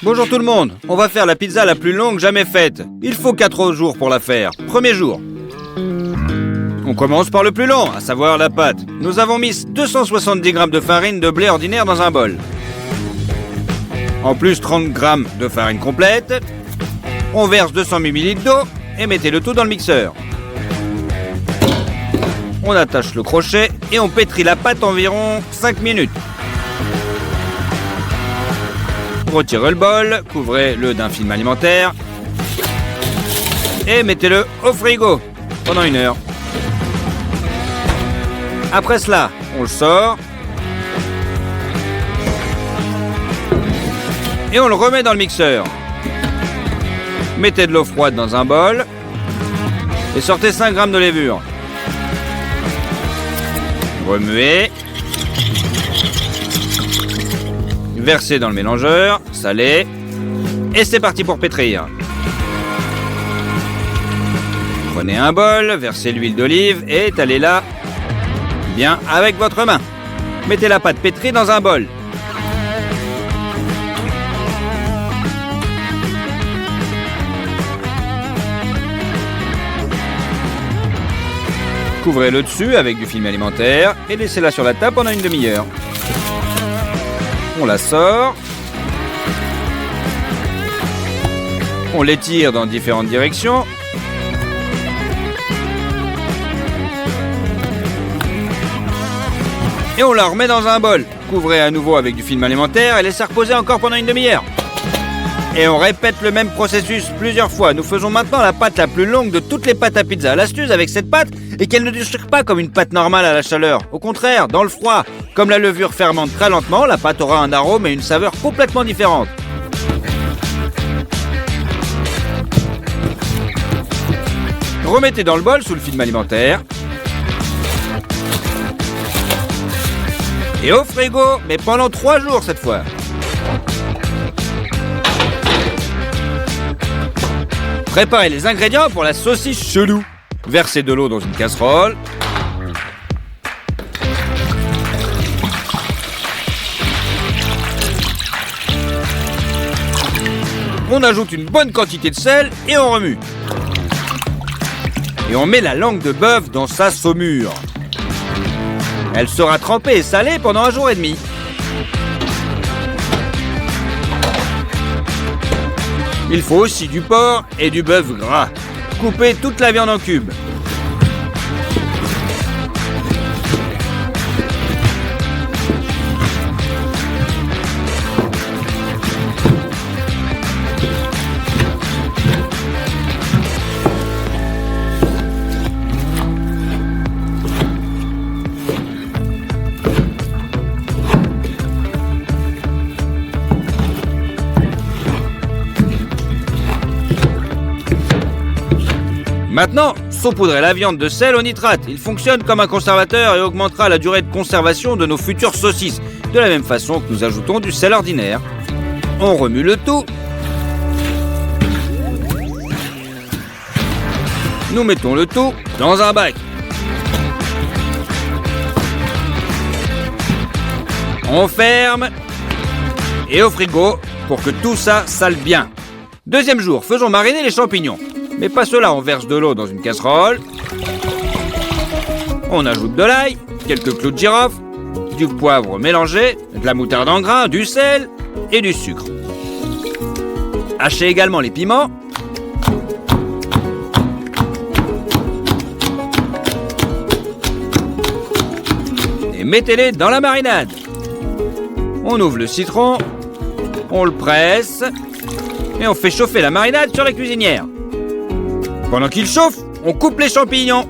Bonjour tout le monde, on va faire la pizza la plus longue jamais faite. Il faut 4 jours pour la faire. Premier jour. On commence par le plus long, à savoir la pâte. Nous avons mis 270 g de farine de blé ordinaire dans un bol. En plus 30 g de farine complète. On verse 200 ml d'eau et mettez le tout dans le mixeur. On attache le crochet et on pétrit la pâte environ 5 minutes. Retirez le bol, couvrez-le d'un film alimentaire et mettez-le au frigo pendant 1 heure. Après cela, on le sort et on le remet dans le mixeur. Mettez de l'eau froide dans un bol et sortez 5 g de levure. Remuez. Versez dans le mélangeur, salez, et c'est parti pour pétrir. Prenez un bol, versez l'huile d'olive et étalez-la bien avec votre main. Mettez la pâte pétrie dans un bol. Couvrez le dessus avec du film alimentaire et laissez-la sur la table pendant 1 demi-heure. On la sort. On l'étire dans différentes directions. Et on la remet dans un bol. Couvrez à nouveau avec du film alimentaire et laissez reposer encore pendant 1 demi-heure. Et on répète le même processus plusieurs fois. Nous faisons maintenant la pâte la plus longue de toutes les pâtes à pizza. L'astuce avec cette pâte est qu'elle ne déchire pas comme une pâte normale à la chaleur. Au contraire, dans le froid, comme la levure fermente très lentement, la pâte aura un arôme et une saveur complètement différentes. Remettez dans le bol sous le film alimentaire. Et au frigo, mais pendant 3 jours cette fois. Préparez les ingrédients pour la saucisse chelou. Versez de l'eau dans une casserole. On ajoute une bonne quantité de sel et on remue. Et on met la langue de bœuf dans sa saumure. Elle sera trempée et salée pendant 1 jour et demi. Il faut aussi du porc et du bœuf gras. Coupez toute la viande en cubes. Maintenant, saupoudrez la viande de sel au nitrate. Il fonctionne comme un conservateur et augmentera la durée de conservation de nos futures saucisses, de la même façon que nous ajoutons du sel ordinaire. On remue le tout. Nous mettons le tout dans un bac. On ferme et au frigo pour que tout ça sale bien. Deuxième jour, faisons mariner les champignons. Mais pas cela, on verse de l'eau dans une casserole. On ajoute de l'ail, quelques clous de girofle, du poivre mélangé, de la moutarde en grains, du sel et du sucre. Hachez également les piments. Et mettez-les dans la marinade. On ouvre le citron, on le presse et on fait chauffer la marinade sur la cuisinière. Pendant qu'il chauffe, on coupe les champignons.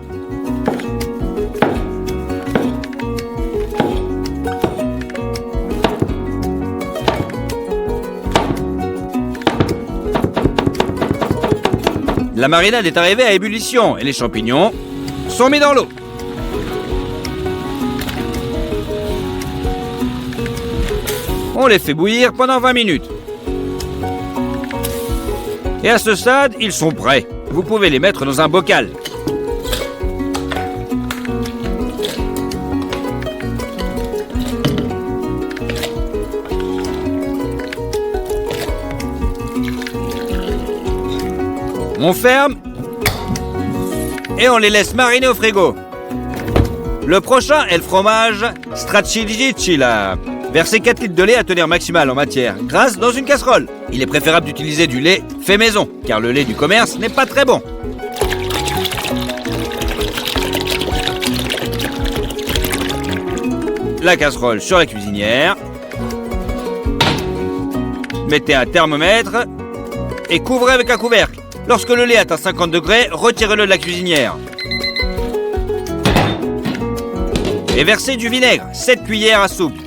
La marinade est arrivée à ébullition et les champignons sont mis dans l'eau. On les fait bouillir pendant 20 minutes. Et à ce stade, ils sont prêts. Vous pouvez les mettre dans un bocal. On ferme et on les laisse mariner au frigo. Le prochain est le fromage Stracciatella. Versez 4 litres de lait à teneur maximale en matière grasse dans une casserole. Il est préférable d'utiliser du lait fait maison, car le lait du commerce n'est pas très bon. La casserole sur la cuisinière. Mettez un thermomètre et couvrez avec un couvercle. Lorsque le lait atteint 50 degrés, retirez-le de la cuisinière. Et versez du vinaigre, 7 cuillères à soupe.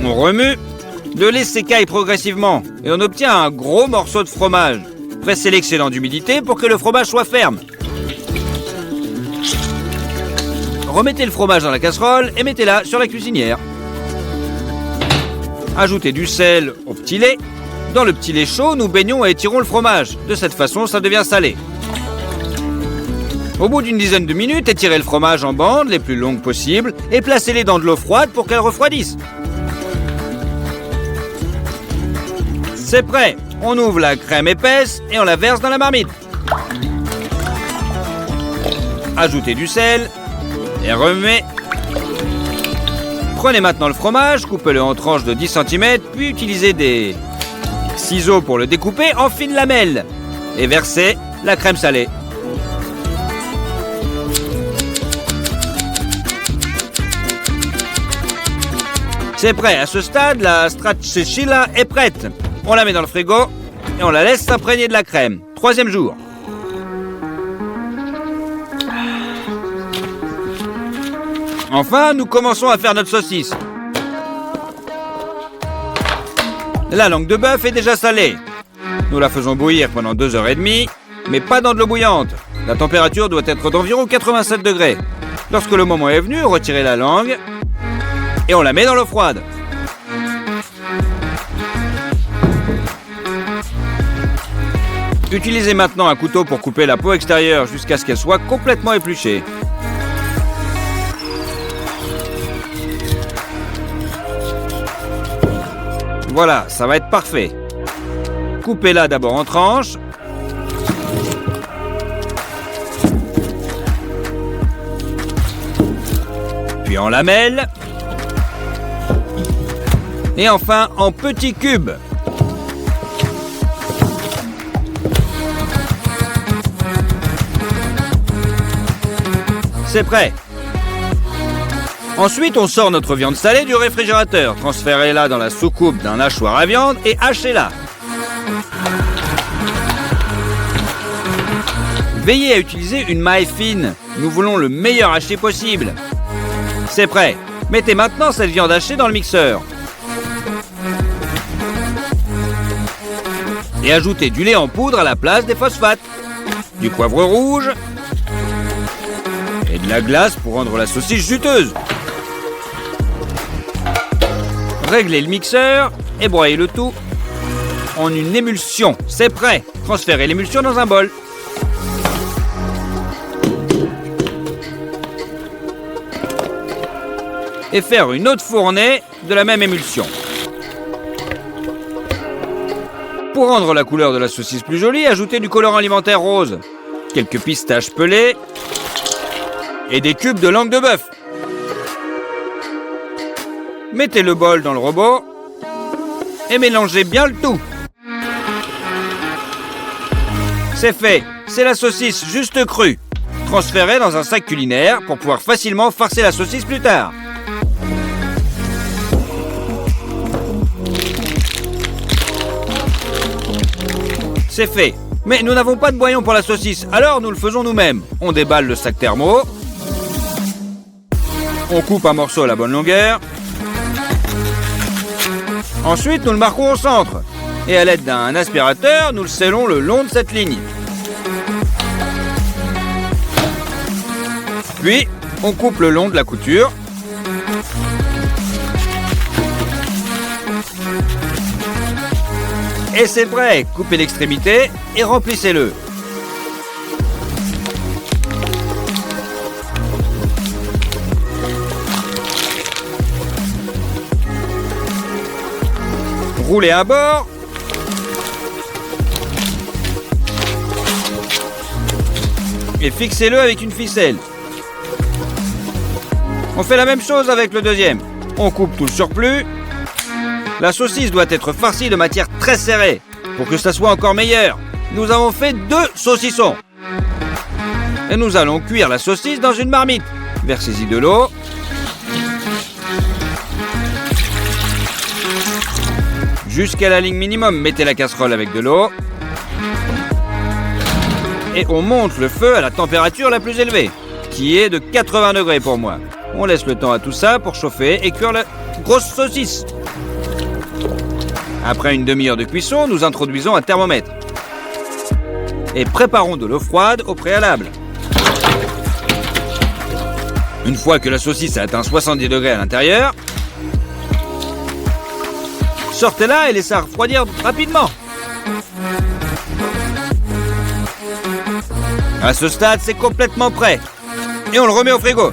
On remue, le lait s'écaille progressivement et on obtient un gros morceau de fromage. Pressez l'excédent d'humidité pour que le fromage soit ferme. Remettez le fromage dans la casserole et mettez-la sur la cuisinière. Ajoutez du sel au petit lait. Dans le petit lait chaud, nous baignons et étirons le fromage. De cette façon, ça devient salé. Au bout d'une dizaine de minutes, étirez le fromage en bandes les plus longues possibles et placez-les dans de l'eau froide pour qu'elles refroidissent. C'est prêt. On ouvre la crème épaisse et on la verse dans la marmite. Ajoutez du sel et remuez. Prenez maintenant le fromage, coupez-le en tranches de 10 cm, puis utilisez des ciseaux pour le découper en fines lamelles et versez la crème salée. C'est prêt. À ce stade, la stracciatella est prête. On la met dans le frigo et on la laisse s'imprégner de la crème. 3e jour. Enfin, nous commençons à faire notre saucisse. La langue de bœuf est déjà salée. Nous la faisons bouillir pendant 2h30, mais pas dans de l'eau bouillante. La température doit être d'environ 87 degrés. Lorsque le moment est venu, retirez la langue et on la met dans l'eau froide. Utilisez maintenant un couteau pour couper la peau extérieure jusqu'à ce qu'elle soit complètement épluchée. Voilà, ça va être parfait. Coupez-la d'abord en tranches. Puis en lamelles. Et enfin en petits cubes. C'est prêt. Ensuite, on sort notre viande salée du réfrigérateur. Transférez-la dans la soucoupe d'un hachoir à viande et hachez-la. Veillez à utiliser une maille fine. Nous voulons le meilleur haché possible. C'est prêt. Mettez maintenant cette viande hachée dans le mixeur. Et ajoutez du lait en poudre à la place des phosphates. Du poivre rouge. Et de la glace pour rendre la saucisse juteuse. Réglez le mixeur et broyez le tout en une émulsion. C'est prêt. Transférez l'émulsion dans un bol. Et faire une autre fournée de la même émulsion. Pour rendre la couleur de la saucisse plus jolie, ajoutez du colorant alimentaire rose, quelques pistaches pelées et des cubes de langue de bœuf. Mettez le bol dans le robot et mélangez bien le tout. C'est fait, c'est la saucisse juste crue. Transférez dans un sac culinaire pour pouvoir facilement farcer la saucisse plus tard. C'est fait, mais nous n'avons pas de boyau pour la saucisse, alors nous le faisons nous-mêmes. On déballe le sac thermo, on coupe un morceau à la bonne longueur. Ensuite, nous le marquons au centre. Et à l'aide d'un aspirateur, nous le scellons le long de cette ligne. Puis, on coupe le long de la couture. Et c'est prêt. Coupez l'extrémité et remplissez-le. Roulez un bord. Et fixez-le avec une ficelle. On fait la même chose avec le deuxième. On coupe tout le surplus. La saucisse doit être farcie de matière très serrée pour que ça soit encore meilleur. Nous avons fait 2 saucissons. Et nous allons cuire la saucisse dans une marmite. Versez-y de l'eau. Jusqu'à la ligne minimum, mettez la casserole avec de l'eau. Et on monte le feu à la température la plus élevée, qui est de 80 degrés pour moi. On laisse le temps à tout ça pour chauffer et cuire la grosse saucisse. Après une demi-heure de cuisson, nous introduisons un thermomètre. Et préparons de l'eau froide au préalable. Une fois que la saucisse a atteint 70 degrés à l'intérieur, sortez-la et laissez-la refroidir rapidement. À ce stade, c'est complètement prêt. Et on le remet au frigo.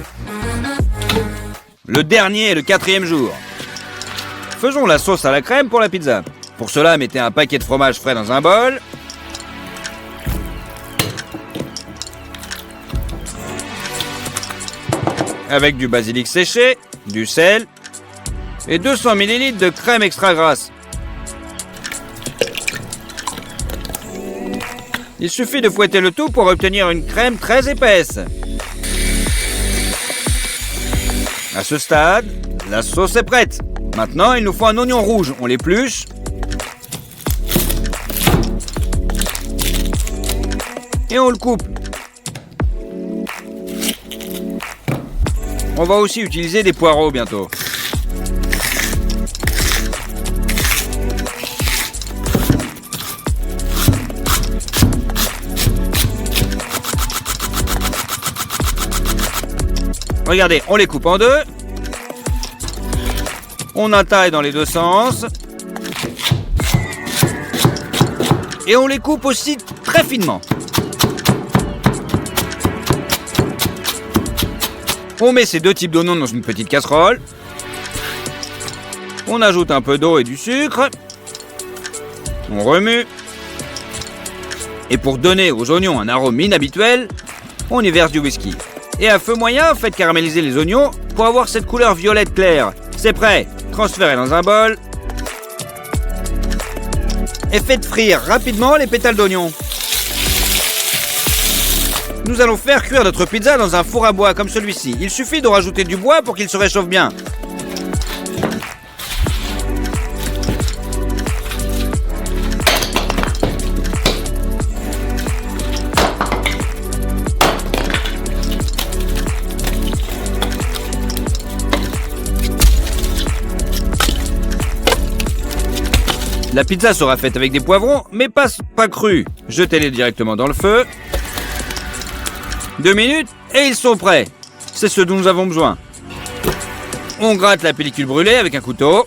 Le dernier et le 4e jour. Faisons la sauce à la crème pour la pizza. Pour cela, mettez un paquet de fromage frais dans un bol. Avec du basilic séché, du sel et 200 ml de crème extra grasse. Il suffit de fouetter le tout pour obtenir une crème très épaisse. À ce stade, la sauce est prête. Maintenant, il nous faut un oignon rouge. On l'épluche. Et on le coupe. On va aussi utiliser des poireaux bientôt. Regardez, on les coupe en 2. On entaille dans les 2 sens. Et on les coupe aussi très finement. On met ces 2 types d'oignons dans une petite casserole. On ajoute un peu d'eau et du sucre. On remue. Et pour donner aux oignons un arôme inhabituel, on y verse du whisky. Et à feu moyen, faites caraméliser les oignons pour avoir cette couleur violette claire. C'est prêt. Transférez dans un bol. Et faites frire rapidement les pétales d'oignon. Nous allons faire cuire notre pizza dans un four à bois comme celui-ci. Il suffit de rajouter du bois pour qu'il se réchauffe bien. La pizza sera faite avec des poivrons, mais pas crus. Jetez-les directement dans le feu. 2 minutes et ils sont prêts. C'est ce dont nous avons besoin. On gratte la pellicule brûlée avec un couteau.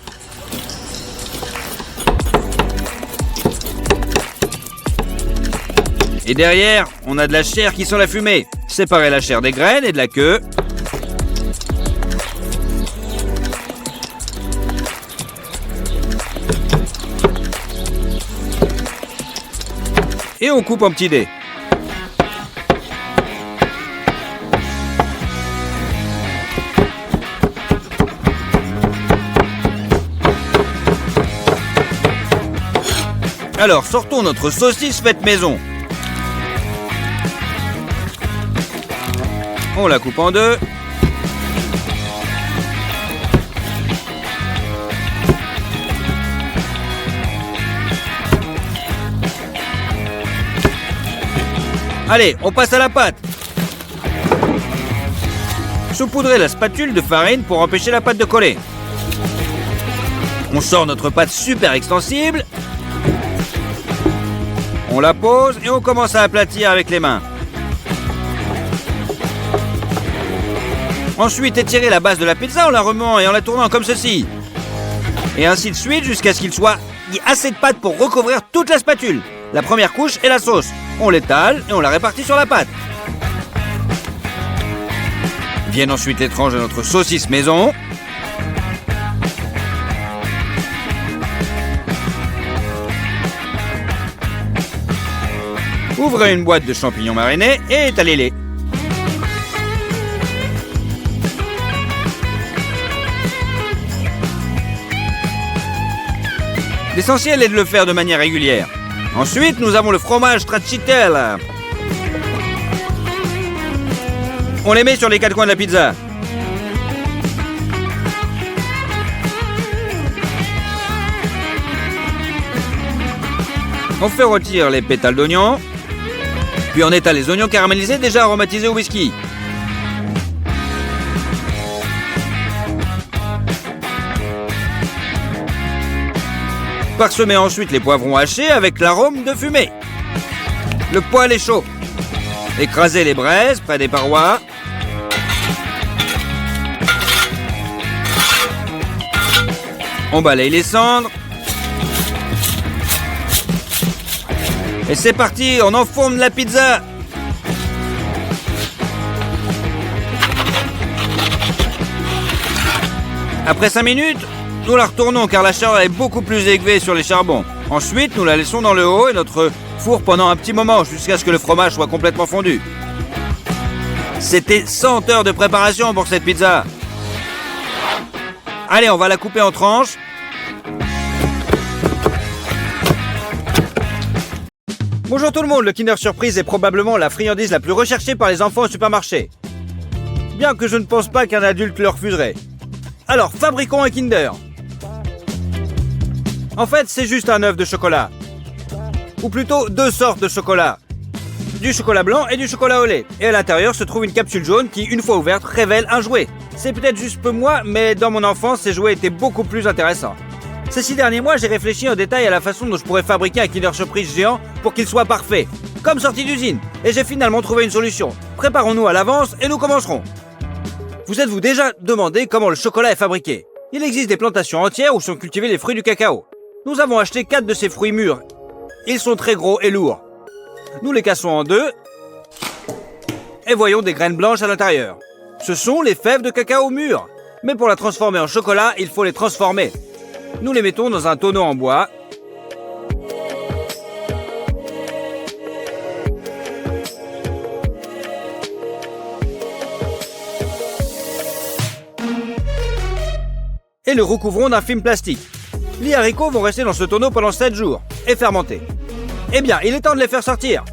Et derrière, on a de la chair qui sent la fumée. Séparez la chair des graines et de la queue. Et on coupe en petits dés. Alors, sortons notre saucisse faite maison. On la coupe en 2. Allez, on passe à la pâte. Saupoudrez la spatule de farine pour empêcher la pâte de coller. On sort notre pâte super extensible. On la pose et on commence à aplatir avec les mains. Ensuite, étirez la base de la pizza en la remuant et en la tournant comme ceci. Et ainsi de suite jusqu'à ce qu'il soit assez de pâte pour recouvrir toute la spatule. La première couche est la sauce. On l'étale et on la répartit sur la pâte. Viennent ensuite les tranches de notre saucisse maison. Ouvrez une boîte de champignons marinés et étalez-les. L'essentiel est de le faire de manière régulière. Ensuite, nous avons le fromage stracciatella. On les met sur les quatre coins de la pizza. On fait rôtir les pétales d'oignon, puis on étale les oignons caramélisés déjà aromatisés au whisky. Parsemez ensuite les poivrons hachés avec l'arôme de fumée. Le poêle est chaud. Écrasez les braises près des parois. On balaye les cendres. Et c'est parti, on enfourne la pizza. Après 5 minutes, nous la retournons car la chaleur est beaucoup plus élevée sur les charbons. Ensuite, nous la laissons dans le haut et notre four pendant un petit moment jusqu'à ce que le fromage soit complètement fondu. C'était 100 heures de préparation pour cette pizza. Allez, on va la couper en tranches. Bonjour tout le monde, le Kinder Surprise est probablement la friandise la plus recherchée par les enfants au supermarché. Bien que je ne pense pas qu'un adulte le refuserait. Alors, fabriquons un Kinder. En fait, c'est juste un œuf de chocolat. Ou plutôt deux sortes de chocolat. Du chocolat blanc et du chocolat au lait. Et à l'intérieur se trouve une capsule jaune qui, une fois ouverte, révèle un jouet. C'est peut-être juste peu moi, mais dans mon enfance, ces jouets étaient beaucoup plus intéressants. Ces 6 derniers mois, j'ai réfléchi en détail à la façon dont je pourrais fabriquer un Kinder Surprise géant pour qu'il soit parfait, comme sorti d'usine. Et j'ai finalement trouvé une solution. Préparons-nous à l'avance et nous commencerons. Vous êtes-vous déjà demandé comment le chocolat est fabriqué? Il existe des plantations entières où sont cultivés les fruits du cacao. Nous avons acheté 4 de ces fruits mûrs. Ils sont très gros et lourds. Nous les cassons en deux et voyons des graines blanches à l'intérieur. Ce sont les fèves de cacao mûres. Mais pour la transformer en chocolat, il faut les transformer. Nous les mettons dans un tonneau en bois. Et le recouvrons d'un film plastique. Les haricots vont rester dans ce tonneau pendant 7 jours et fermenter. Eh bien, il est temps de les faire sortir.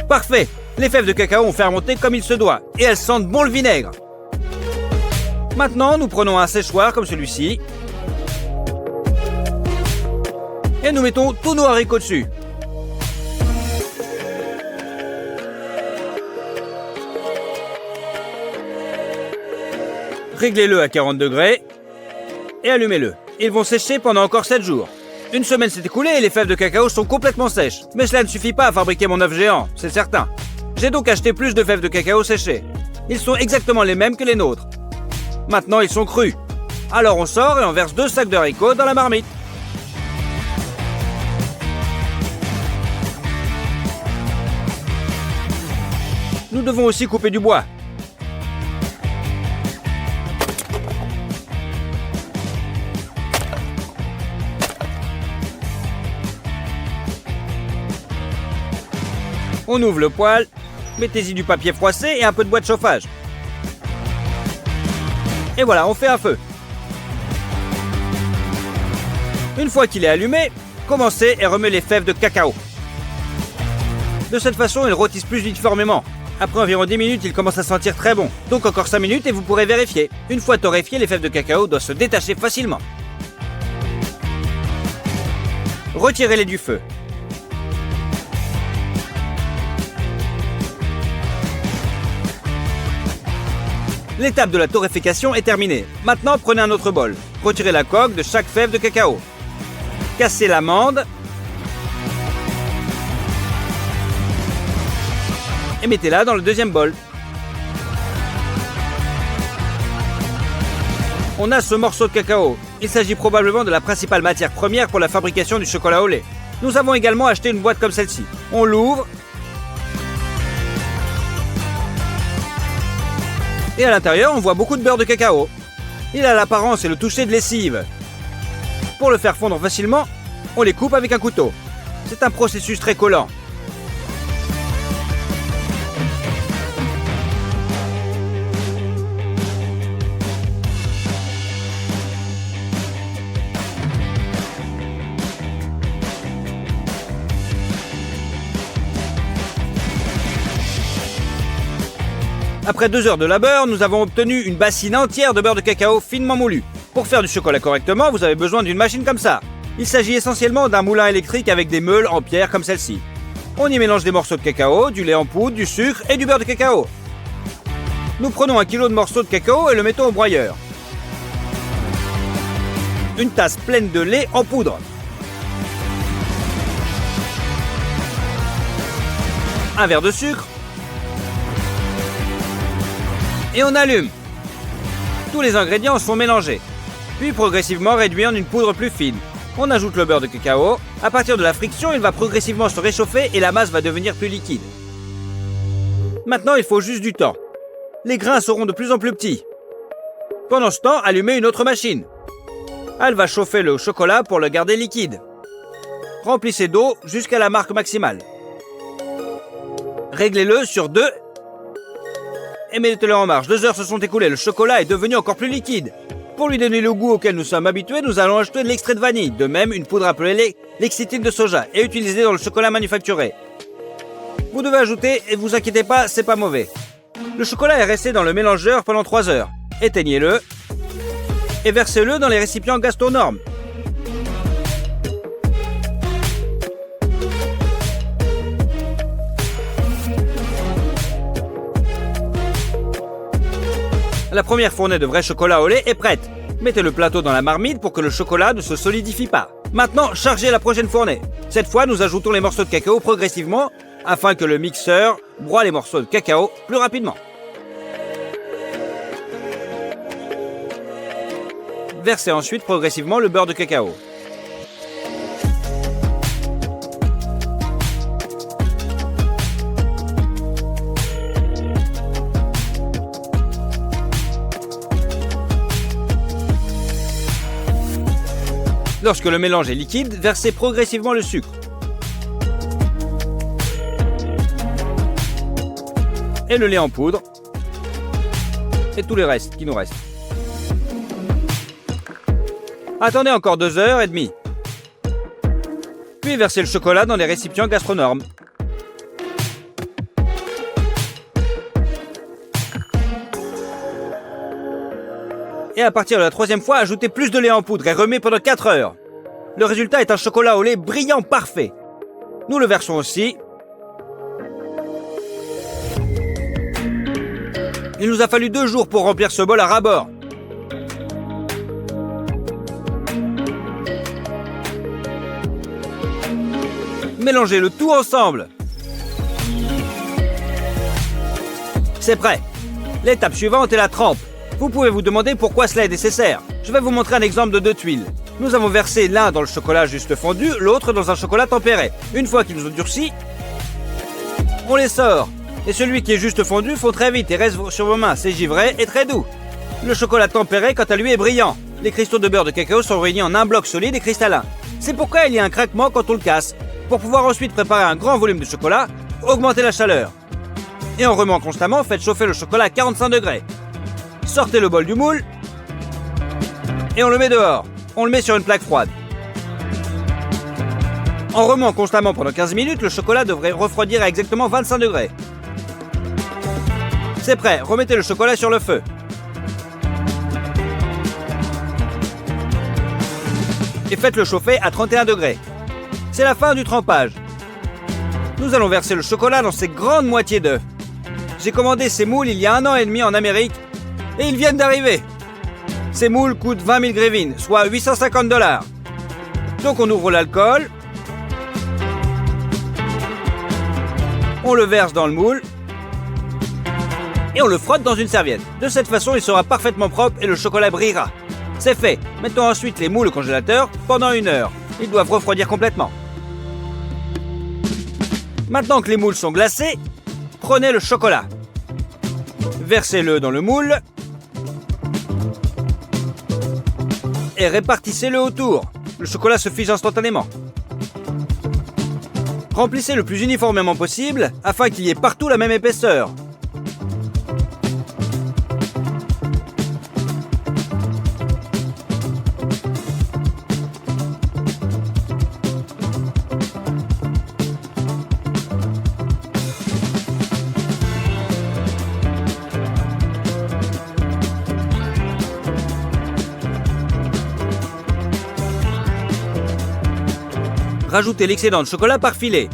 Parfait! Les fèves de cacao ont fermenté comme il se doit et elles sentent bon le vinaigre. Maintenant, nous prenons un séchoir comme celui-ci et nous mettons tous nos haricots dessus. Réglez-le à 40 degrés et allumez-le. Ils vont sécher pendant encore 7 jours. Une semaine s'est écoulée et les fèves de cacao sont complètement sèches. Mais cela ne suffit pas à fabriquer mon œuf géant, c'est certain. J'ai donc acheté plus de fèves de cacao séchées. Ils sont exactement les mêmes que les nôtres. Maintenant, ils sont crus. Alors on sort et on verse 2 sacs de haricots dans la marmite. Nous devons aussi couper du bois. On ouvre le poêle, mettez-y du papier froissé et un peu de bois de chauffage. Et voilà, on fait un feu. Une fois qu'il est allumé, commencez et remuez les fèves de cacao. De cette façon, ils rôtissent plus uniformément. Après environ 10 minutes, ils commencent à sentir très bon. Donc encore 5 minutes et vous pourrez vérifier. Une fois torréfiées, les fèves de cacao doivent se détacher facilement. Retirez-les du feu. L'étape de la torréfaction est terminée. Maintenant, prenez un autre bol. Retirez la coque de chaque fève de cacao. Cassez l'amande. Et mettez-la dans le deuxième bol. On a ce morceau de cacao. Il s'agit probablement de la principale matière première pour la fabrication du chocolat au lait. Nous avons également acheté une boîte comme celle-ci. On l'ouvre. Et à l'intérieur, on voit beaucoup de beurre de cacao. Il a l'apparence et le toucher de lessive. Pour le faire fondre facilement, on les coupe avec un couteau. C'est un processus très collant. Après 2 heures de labeur, nous avons obtenu une bassine entière de beurre de cacao finement moulu. Pour faire du chocolat correctement, vous avez besoin d'une machine comme ça. Il s'agit essentiellement d'un moulin électrique avec des meules en pierre comme celle-ci. On y mélange des morceaux de cacao, du lait en poudre, du sucre et du beurre de cacao. Nous prenons 1 kg de morceaux de cacao et le mettons au broyeur. Une tasse pleine de lait en poudre. Un verre de sucre. Et on allume. Tous les ingrédients sont mélangés, puis progressivement réduits en une poudre plus fine. On ajoute le beurre de cacao. À partir de la friction, il va progressivement se réchauffer et la masse va devenir plus liquide. Maintenant, il faut juste du temps. Les grains seront de plus en plus petits. Pendant ce temps, allumez une autre machine. Elle va chauffer le chocolat pour le garder liquide. Remplissez d'eau jusqu'à la marque maximale. Réglez-le sur 2 et mettez-le en marche. 2 heures se sont écoulées, le chocolat est devenu encore plus liquide. Pour lui donner le goût auquel nous sommes habitués, nous allons ajouter de l'extrait de vanille, de même une poudre appelée l'excitine de soja et utilisée dans le chocolat manufacturé. Vous devez ajouter, et vous inquiétez pas, c'est pas mauvais. Le chocolat est resté dans le mélangeur pendant 3 heures. Éteignez-le et versez-le dans les récipients Gastronorm. La première fournée de vrai chocolat au lait est prête. Mettez le plateau dans la marmite pour que le chocolat ne se solidifie pas. Maintenant, chargez la prochaine fournée. Cette fois, nous ajoutons les morceaux de cacao progressivement afin que le mixeur broie les morceaux de cacao plus rapidement. Versez ensuite progressivement le beurre de cacao. Lorsque le mélange est liquide, versez progressivement le sucre. Et le lait en poudre. Et tout le reste qui nous reste. Attendez encore 2h30. Puis versez le chocolat dans les récipients Gastronorm. Et à partir de la 3e fois, ajoutez plus de lait en poudre et remet pendant 4 heures. Le résultat est un chocolat au lait brillant parfait. Nous le versons aussi. Il nous a fallu 2 jours pour remplir ce bol à ras-bord. Mélangez le tout ensemble. C'est prêt. L'étape suivante est la trempe. Vous pouvez vous demander pourquoi cela est nécessaire. Je vais vous montrer un exemple de 2 tuiles. Nous avons versé l'un dans le chocolat juste fondu, l'autre dans un chocolat tempéré. Une fois qu'ils ont durci, on les sort. Et celui qui est juste fondu fond très vite et reste sur vos mains. C'est givré et très doux. Le chocolat tempéré, quant à lui, est brillant. Les cristaux de beurre de cacao sont réunis en un bloc solide et cristallin. C'est pourquoi il y a un craquement quand on le casse. Pour pouvoir ensuite préparer un grand volume de chocolat, augmentez la chaleur. Et en remuant constamment, faites chauffer le chocolat à 45 degrés. Sortez le bol du moule et on le met dehors. On le met sur une plaque froide. En remuant constamment pendant 15 minutes, le chocolat devrait refroidir à exactement 25 degrés. C'est prêt, remettez le chocolat sur le feu. Et faites-le chauffer à 31 degrés. C'est la fin du trempage. Nous allons verser le chocolat dans ces grandes moitiés d'œufs. J'ai commandé ces moules il y a 1 an et demi en Amérique et ils viennent d'arriver. Ces moules coûtent 20 000 grivines, soit 850 $. Donc on ouvre l'alcool, on le verse dans le moule et on le frotte dans une serviette. De cette façon, il sera parfaitement propre et le chocolat brillera. C'est fait. Mettons ensuite les moules au congélateur pendant 1 heure. Ils doivent refroidir complètement. Maintenant que les moules sont glacés, prenez le chocolat. Versez-le dans le moule et répartissez-le autour. Le chocolat se fige instantanément. Remplissez le plus uniformément possible afin qu'il y ait partout la même épaisseur. Rajoutez l'excédent de chocolat par filet.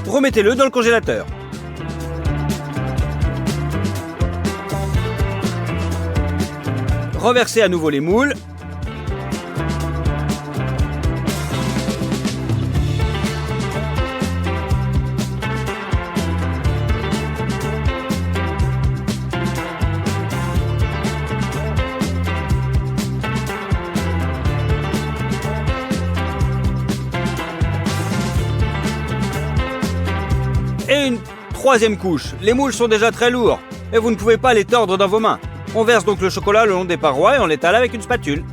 Remettez-le dans le congélateur. Renversez à nouveau les moules. Et une troisième couche. Les moules sont déjà très lourds et vous ne pouvez pas les tordre dans vos mains. On verse donc le chocolat le long des parois et on l'étale avec une spatule.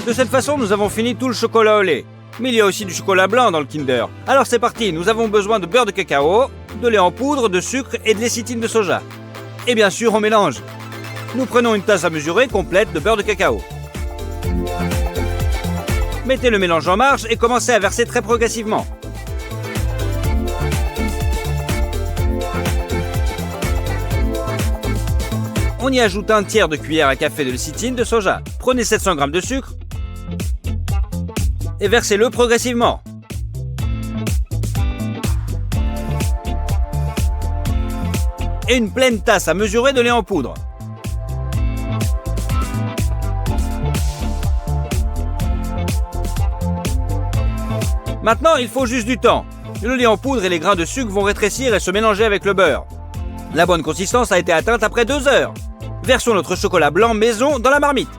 De cette façon, nous avons fini tout le chocolat au lait. Mais il y a aussi du chocolat blanc dans le Kinder. Alors c'est parti, nous avons besoin de beurre de cacao, de lait en poudre, de sucre et de lécithine de soja. Et bien sûr, on mélange. Nous prenons une tasse à mesurer complète de beurre de cacao. Mettez le mélange en marche et commencez à verser très progressivement. On y ajoute un tiers de cuillère à café de lécithine de soja. Prenez 700 g de sucre et versez-le progressivement. Et une pleine tasse à mesurer de lait en poudre. Maintenant, il faut juste du temps. Le lait en poudre et les grains de sucre vont rétrécir et se mélanger avec le beurre. La bonne consistance a été atteinte après 2 heures. Versons notre chocolat blanc maison dans la marmite.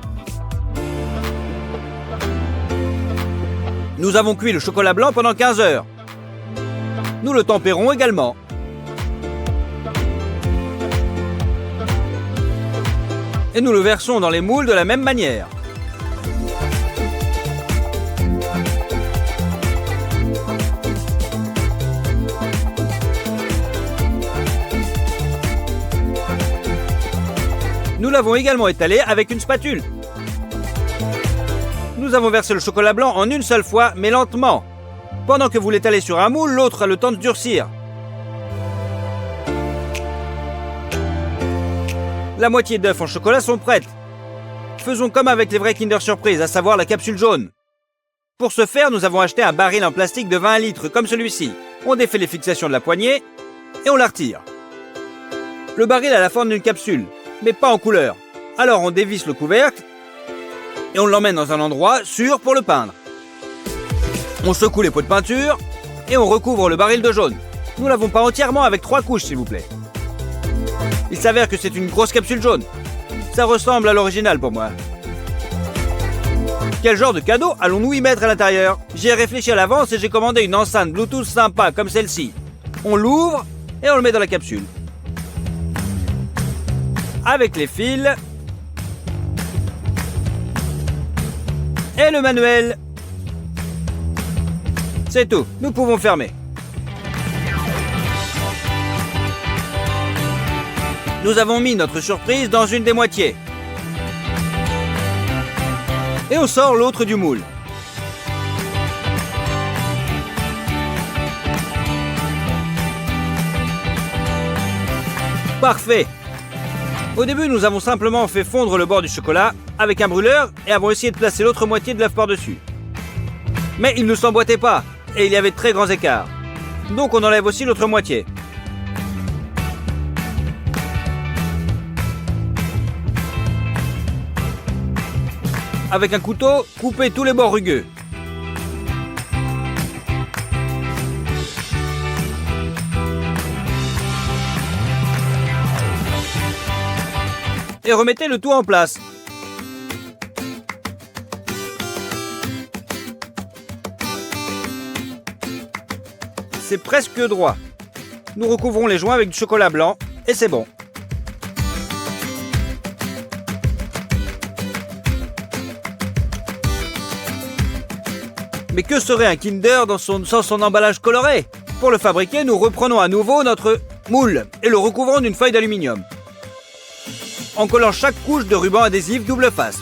Nous avons cuit le chocolat blanc pendant 15 heures. Nous le tempérons également. Et nous le versons dans les moules de la même manière. Nous l'avons également étalé avec une spatule. Nous avons versé le chocolat blanc en une seule fois, mais lentement. Pendant que vous l'étalez sur un moule, l'autre a le temps de durcir. La moitié d'œufs en chocolat sont prêtes. Faisons comme avec les vrais Kinder Surprise, à savoir la capsule jaune. Pour ce faire, nous avons acheté un baril en plastique de 20 litres comme celui-ci. On défait les fixations de la poignée et on la retire. Le baril a la forme d'une capsule, mais pas en couleur. Alors on dévisse le couvercle et on l'emmène dans un endroit sûr pour le peindre. On secoue les pots de peinture et on recouvre le baril de jaune. Nous l'avons peint entièrement avec 3 couches, s'il vous plaît. Il s'avère que c'est une grosse capsule jaune. Ça ressemble à l'original pour moi. Quel genre de cadeau allons-nous y mettre à l'intérieur? J'y ai réfléchi à l'avance et j'ai commandé une enceinte Bluetooth sympa comme celle-ci. On l'ouvre et on le met dans la capsule. Avec les fils et le manuel. C'est tout, nous pouvons fermer. Nous avons mis notre surprise dans une des moitiés. Et on sort l'autre du moule. Parfait! Au début, nous avons simplement fait fondre le bord du chocolat avec un brûleur et avons essayé de placer l'autre moitié de l'œuf par-dessus. Mais il ne s'emboîtait pas et il y avait de très grands écarts. Donc on enlève aussi l'autre moitié. Avec un couteau, coupez tous les bords rugueux. Et remettez le tout en place. C'est presque droit. Nous recouvrons les joints avec du chocolat blanc et c'est bon. Mais que serait un Kinder sans son emballage coloré? Pour le fabriquer, nous reprenons à nouveau notre moule et le recouvrons d'une feuille d'aluminium, en collant chaque couche de ruban adhésif double face.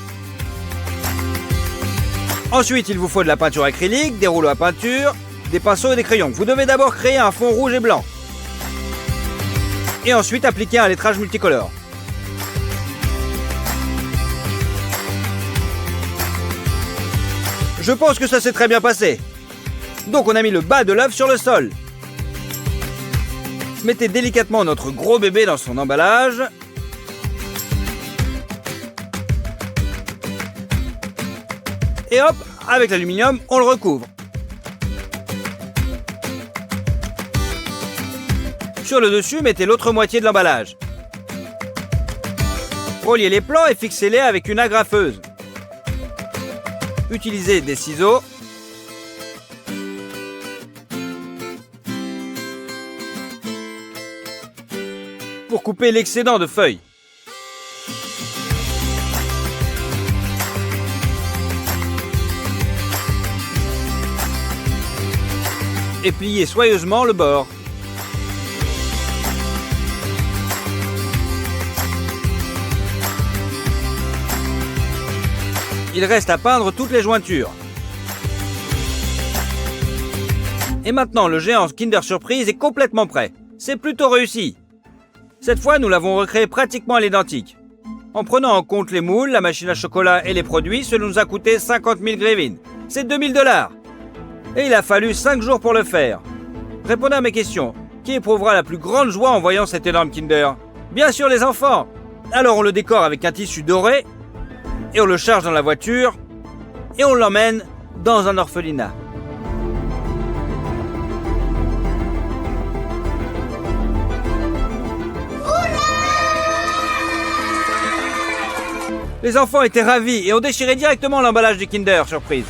Ensuite, il vous faut de la peinture acrylique, des rouleaux à peinture, des pinceaux et des crayons. Vous devez d'abord créer un fond rouge et blanc. Et ensuite appliquer un lettrage multicolore. Je pense que ça s'est très bien passé. Donc on a mis le bas de l'œuf sur le sol. Mettez délicatement notre gros bébé dans son emballage. Et hop, avec l'aluminium, on le recouvre. Sur le dessus, mettez l'autre moitié de l'emballage. Reliez les plans et fixez-les avec une agrafeuse. Utilisez des ciseaux. Pour couper l'excédent de feuilles. Et pliez soigneusement le bord. Il reste à peindre toutes les jointures. Et maintenant, le géant Kinder Surprise est complètement prêt. C'est plutôt réussi. Cette fois, nous l'avons recréé pratiquement à l'identique. En prenant en compte les moules, la machine à chocolat et les produits, cela nous a coûté 50 000 grivines. C'est 2000 $. Et il a fallu 5 jours pour le faire. Répondez à mes questions. Qui éprouvera la plus grande joie en voyant cet énorme Kinder? Bien sûr, les enfants. Alors on le décore avec un tissu doré, et on le charge dans la voiture, et on l'emmène dans un orphelinat. Les enfants étaient ravis et ont déchiré directement l'emballage du Kinder Surprise.